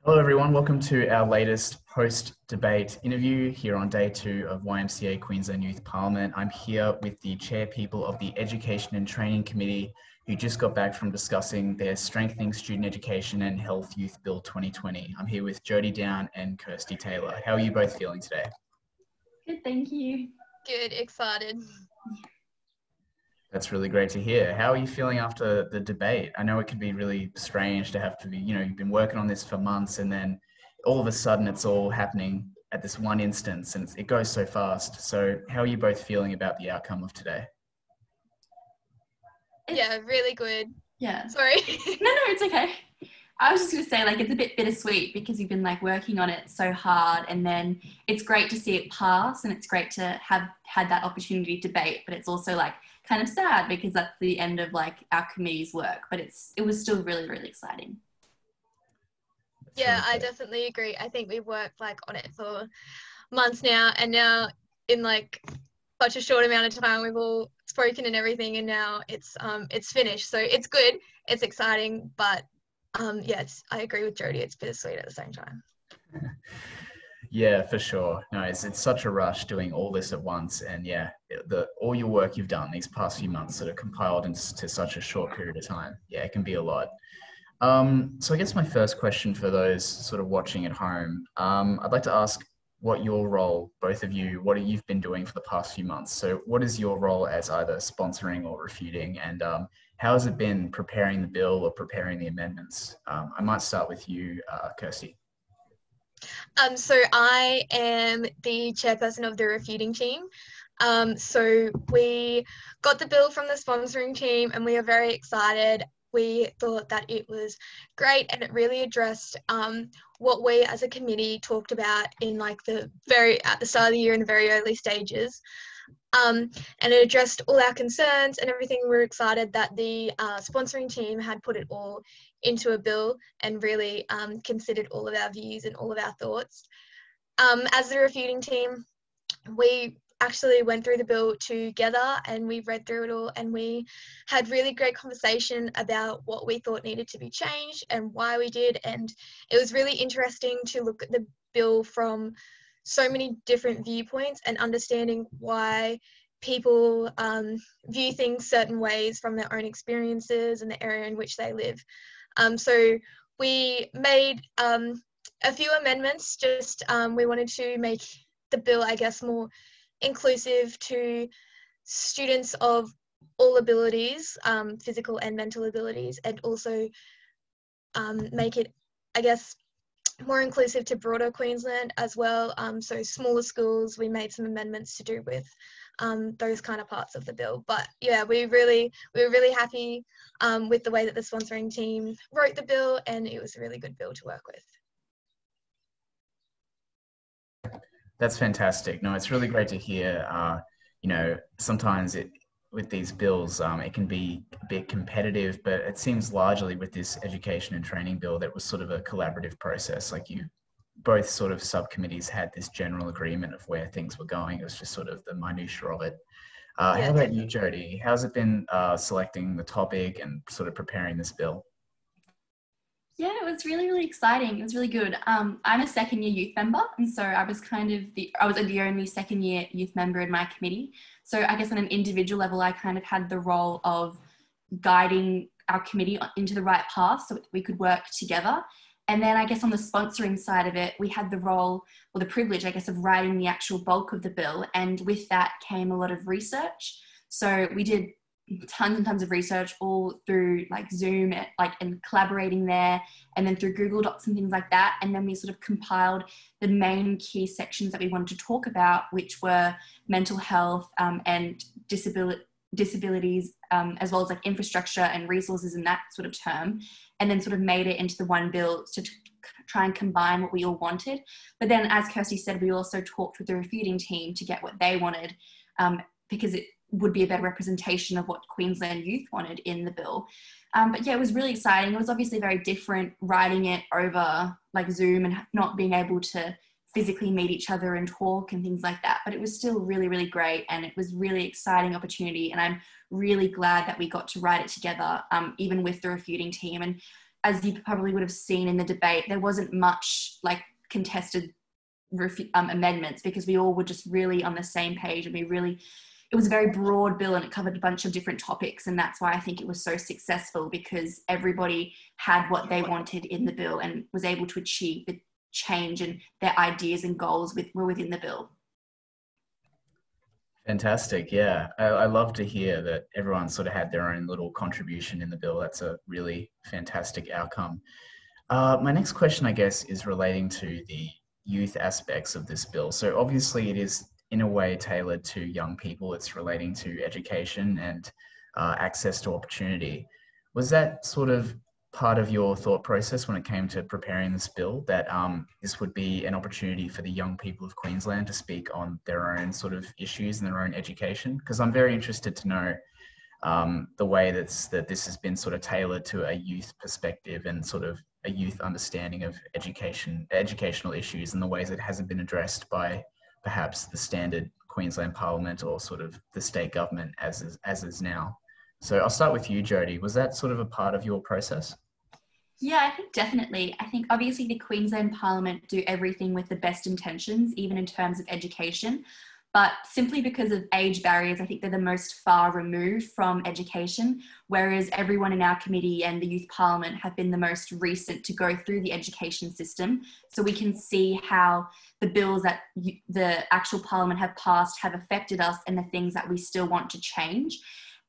Hello everyone, welcome to our latest post-debate interview here on day 2 of YMCA Queensland Youth Parliament. I'm here with the chair people of the Education and Training Committee who just got back from discussing their Strengthening Student Education and Health Youth Bill 2020. I'm here with Jodie Down and Kirsty Taylor. How are you both feeling today? Good, thank you. Good, excited. That's really great to hear. How are you feeling after the debate? I know it can be really strange to have to be, you've been working on this for months and then all of a sudden it's all happening at this one instance and it goes so fast. So how are you both feeling about the outcome of today? Yeah, really good. Yeah. Sorry. No, it's okay. I was just going to say, it's a bit bittersweet because you've been working on it so hard, and then it's great to see it pass, and it's great to have had that opportunity to debate, but it's also kind of sad because that's the end of our committee's work, but it was still really, really exciting. Yeah, I definitely agree. I think we've worked on it for months now, and now in such a short amount of time we've all spoken and everything, and now it's finished. So it's good, it's exciting, but yeah, I agree with Jodie, it's bittersweet at the same time. Yeah, for sure. No, it's such a rush doing all this at once, and yeah, all your work you've done these past few months that are compiled into such a short period of time. Yeah, it can be a lot. So I guess my first question for those sort of watching at home, I'd like to ask what your role, both of you, what you've been doing for the past few months. So what is your role as either sponsoring or refuting, and how has it been preparing the bill or preparing the amendments? I might start with you, Kirsty. So I am the chairperson of the refuting team. So we got the bill from the sponsoring team and we are very excited. We thought that it was great and it really addressed what we as a committee talked about in at the start of the year in the very early stages. And it addressed all our concerns and everything. We were excited that the sponsoring team had put it all into a bill and really considered all of our views and all of our thoughts. As the refuting team, we actually went through the bill together and we read through it all, and we had really great conversation about what we thought needed to be changed and why we did. And it was really interesting to look at the bill from so many different viewpoints and understanding why people view things certain ways from their own experiences and the area in which they live. So we made a few amendments. Just we wanted to make the bill, I guess, more inclusive to students of all abilities, physical and mental abilities, and also make it, I guess, more inclusive to broader Queensland as well. So smaller schools, we made some amendments to do with those kind of parts of the bill. But yeah, we were really happy with the way that the sponsoring team wrote the bill, and it was a really good bill to work with. That's fantastic. No, it's really great to hear. Sometimes with these bills, it can be a bit competitive, but it seems largely with this education and training bill that was sort of a collaborative process. Both sort of subcommittees had this general agreement of where things were going. It was just sort of the minutiae of it. How about you, Jodie? How's it been selecting the topic and sort of preparing this bill? Yeah, it was really, really exciting. It was really good. I'm a second year youth member, and so I was the only second year youth member in my committee. So I guess on an individual level, I kind of had the role of guiding our committee into the right path so we could work together. And then I guess on the sponsoring side of it, we had the role or the privilege, I guess, of writing the actual bulk of the bill. And with that came a lot of research. So we did tons and tons of research all through Zoom and collaborating there, and then through Google Docs and things like that. And then we sort of compiled the main key sections that we wanted to talk about, which were mental health and disabilities, as well as infrastructure and resources in that sort of term, and then sort of made it into the one bill to try and combine what we all wanted. But then, as Kirsty said, we also talked with the refuting team to get what they wanted, because it would be a better representation of what Queensland youth wanted in the bill. But yeah, it was really exciting. It was obviously very different writing it over Zoom and not being able to physically meet each other and talk and things like that. But it was still really, really great. And it was really exciting opportunity. And I'm really glad that we got to write it together, even with the refuting team. And as you probably would have seen in the debate, there wasn't much like contested amendments, because we all were just really on the same page, and it was a very broad bill and it covered a bunch of different topics. And that's why I think it was so successful, because everybody had what they wanted in the bill and was able to achieve the change, and their ideas and goals were within the bill. Fantastic. Yeah. I love to hear that everyone sort of had their own little contribution in the bill. That's a really fantastic outcome. My next question, I guess, is relating to the youth aspects of this bill. So obviously it is in a way tailored to young people. It's relating to education and access to opportunity. Was that sort of part of your thought process when it came to preparing this bill, that this would be an opportunity for the young people of Queensland to speak on their own sort of issues and their own education? Because I'm very interested to know the way that this has been sort of tailored to a youth perspective and sort of a youth understanding of educational issues, and the ways it hasn't been addressed by perhaps the standard Queensland Parliament or sort of the state government as is now. So I'll start with you, Jodie. Was that sort of a part of your process? Yeah, I think definitely. I think obviously the Queensland Parliament do everything with the best intentions, even in terms of education. But simply because of age barriers, I think they're the most far removed from education, whereas everyone in our committee and the Youth Parliament have been the most recent to go through the education system. So we can see how the bills that the actual Parliament have passed have affected us, and the things that we still want to change.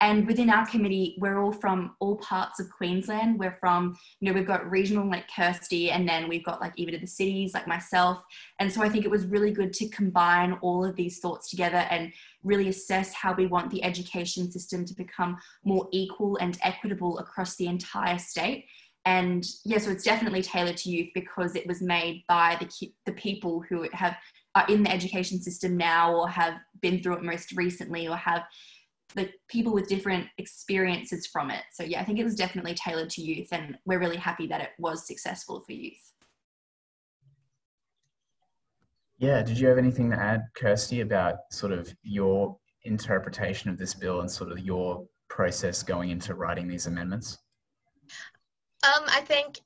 And within our committee, we're all from all parts of Queensland. We're from, we've got regional like Kirsty, and then we've got like even in the cities like myself. And so I think it was really good to combine all of these thoughts together and really assess how we want the education system to become more equal and equitable across the entire state. And yeah, so it's definitely tailored to youth, because it was made by the people who are in the education system now, or have been through it most recently, or have the people with different experiences from it. So yeah, I think it was definitely tailored to youth, and we're really happy that it was successful for youth. Yeah, did you have anything to add, Kirsty, about sort of your interpretation of this bill and sort of your process going into writing these amendments? I think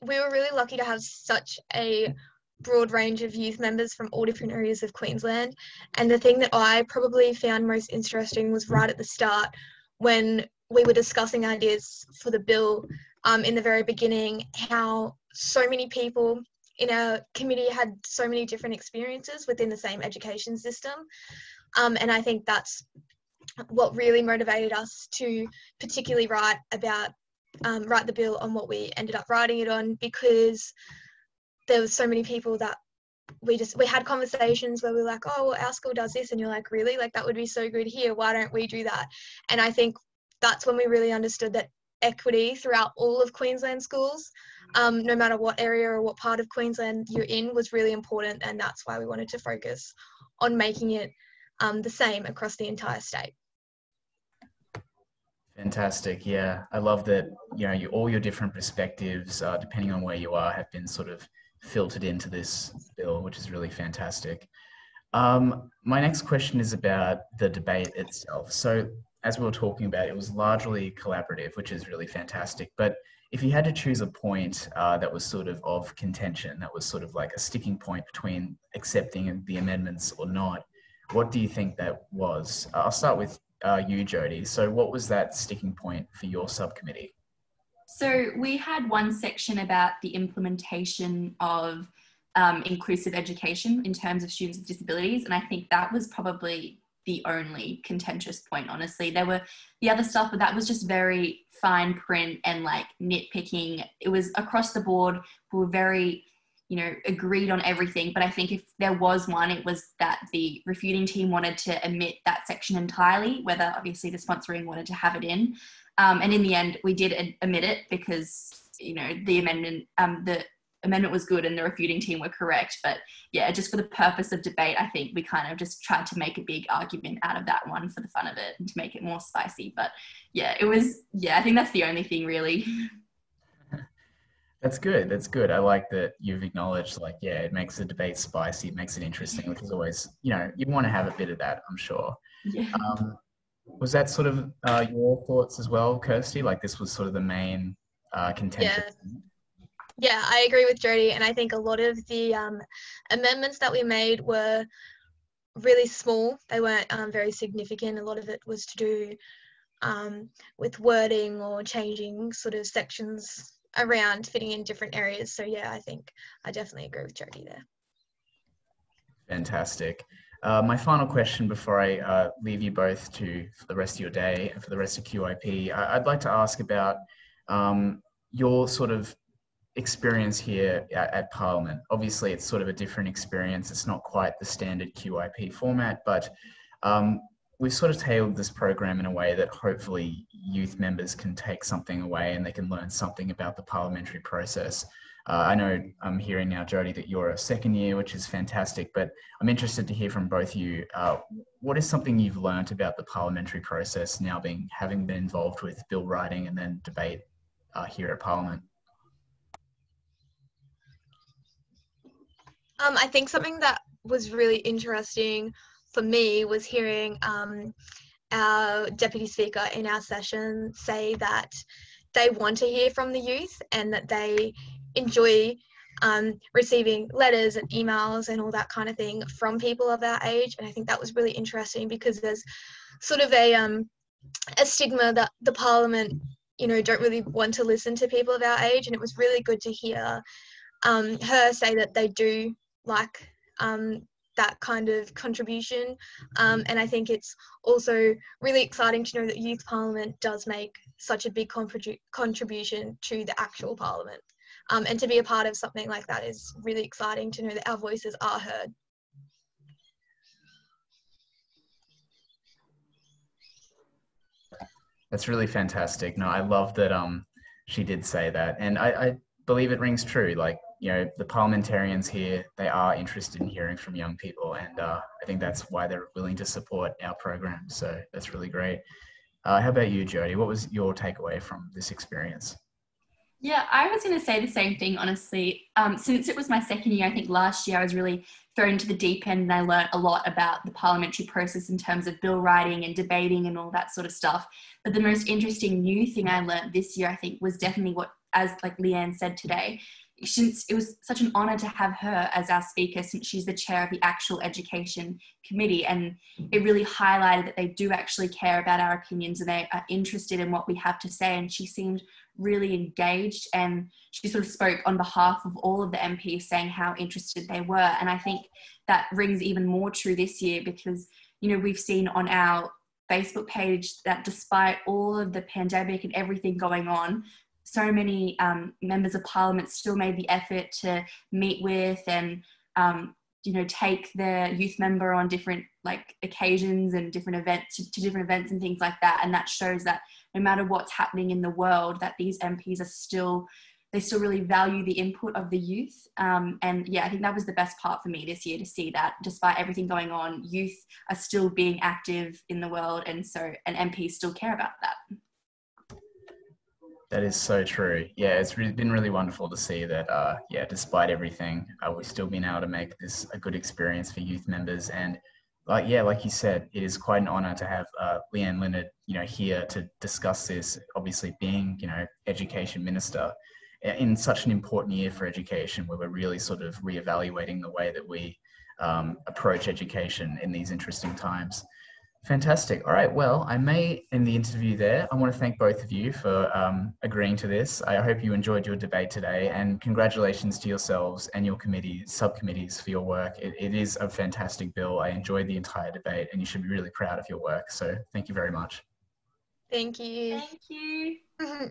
we were really lucky to have such a broad range of youth members from all different areas of Queensland. And the thing that I probably found most interesting was right at the start, when we were discussing ideas for the bill in the very beginning, how so many people in our committee had so many different experiences within the same education system. And I think that's what really motivated us to particularly write the bill on what we ended up writing it on, because there was so many people that we had conversations where we were like, oh, well, our school does this, and you're like, really? Like, that would be so good here. Why don't we do that? And I think that's when we really understood that equity throughout all of Queensland schools, no matter what area or what part of Queensland you're in, was really important. And that's why we wanted to focus on making it the same across the entire state. Fantastic. Yeah, I love that, all your different perspectives, depending on where you are, have been sort of filtered into this bill, which is really fantastic. My next question is about the debate itself. So as we were talking about, it was largely collaborative, which is really fantastic. But if you had to choose a point that was sort of contention, that was sort of like a sticking point between accepting the amendments or not, what do you think that was? I'll start with you, Jodie. So what was that sticking point for your subcommittee? So we had one section about the implementation of inclusive education in terms of students with disabilities. And I think that was probably the only contentious point, honestly. There were the other stuff, but that was just very fine print and like nitpicking. It was across the board. We were very, agreed on everything. But I think if there was one, it was that the refuting team wanted to omit that section entirely, whether obviously the sponsoring wanted to have it in. And in the end, we did omit it because, the amendment was good and the refuting team were correct. But yeah, just for the purpose of debate, I think we kind of just tried to make a big argument out of that one for the fun of it and to make it more spicy. But yeah, I think that's the only thing really. That's good. That's good. I like that you've acknowledged, it makes the debate spicy, it makes it interesting, which is always, you want to have a bit of that, I'm sure. Yeah. Was that sort of your thoughts as well, Kirsty? Like this was sort of the main contentious. Yeah, I agree with Jodie, and I think a lot of the amendments that we made were really small. They weren't very significant. A lot of it was to do with wording or changing sort of sections around, fitting in different areas. So yeah, I think I definitely agree with Jodie there. Fantastic. My final question before I leave you both for the rest of your day and for the rest of QYP, I'd like to ask about your sort of experience here at Parliament. Obviously, it's sort of a different experience. It's not quite the standard QYP format, but we've sort of tailored this program in a way that hopefully youth members can take something away and they can learn something about the parliamentary process. I know I'm hearing now, Jodie, that you're a second year, which is fantastic, but I'm interested to hear from both of you. What is something you've learned about the parliamentary process now having been involved with bill writing and then debate here at Parliament? I think something that was really interesting for me was hearing our Deputy Speaker in our session say that they want to hear from the youth and that they enjoy receiving letters and emails and all that kind of thing from people of our age. And I think that was really interesting because there's sort of a stigma that the Parliament, don't really want to listen to people of our age. And it was really good to hear her say that they do like that kind of contribution. And I think it's also really exciting to know that Youth Parliament does make such a big contribution to the actual Parliament. And to be a part of something like that is really exciting to know that our voices are heard. That's really fantastic. No, I love that she did say that. And I believe it rings true. Like, the parliamentarians here, they are interested in hearing from young people. And I think that's why they're willing to support our program. So that's really great. How about you, Jodie? What was your takeaway from this experience? Yeah, I was going to say the same thing, honestly. Since it was my second year, I think last year I was really thrown into the deep end and I learned a lot about the parliamentary process in terms of bill writing and debating and all that sort of stuff. But the most interesting new thing I learned this year, I think, was definitely what, as like Leanne said today, since it was such an honour to have her as our speaker, since she's the chair of the actual education committee, and it really highlighted that they do actually care about our opinions and they are interested in what we have to say. And she seemed really engaged and she sort of spoke on behalf of all of the MPs saying how interested they were. And I think that rings even more true this year because, we've seen on our Facebook page that despite all of the pandemic and everything going on, so many members of Parliament still made the effort to meet with and, take their youth member on different occasions and different events to different events and things like that. And that shows that no matter what's happening in the world, that these MPs they still really value the input of the youth. And yeah, I think that was the best part for me this year, to see that despite everything going on, youth are still being active in the world. And MPs still care about that. That is so true. Yeah, it's been really wonderful to see that, despite everything, we've still been able to make this a good experience for youth members. And like you said, it is quite an honour to have Leanne Leonard, here to discuss this, obviously being, Education Minister in such an important year for education, where we're really sort of reevaluating the way that we approach education in these interesting times. Fantastic. All right. Well, I may end the interview there. I want to thank both of you for agreeing to this. I hope you enjoyed your debate today, and congratulations to yourselves and your subcommittees for your work. It is a fantastic bill. I enjoyed the entire debate and you should be really proud of your work. So thank you very much. Thank you. Thank you.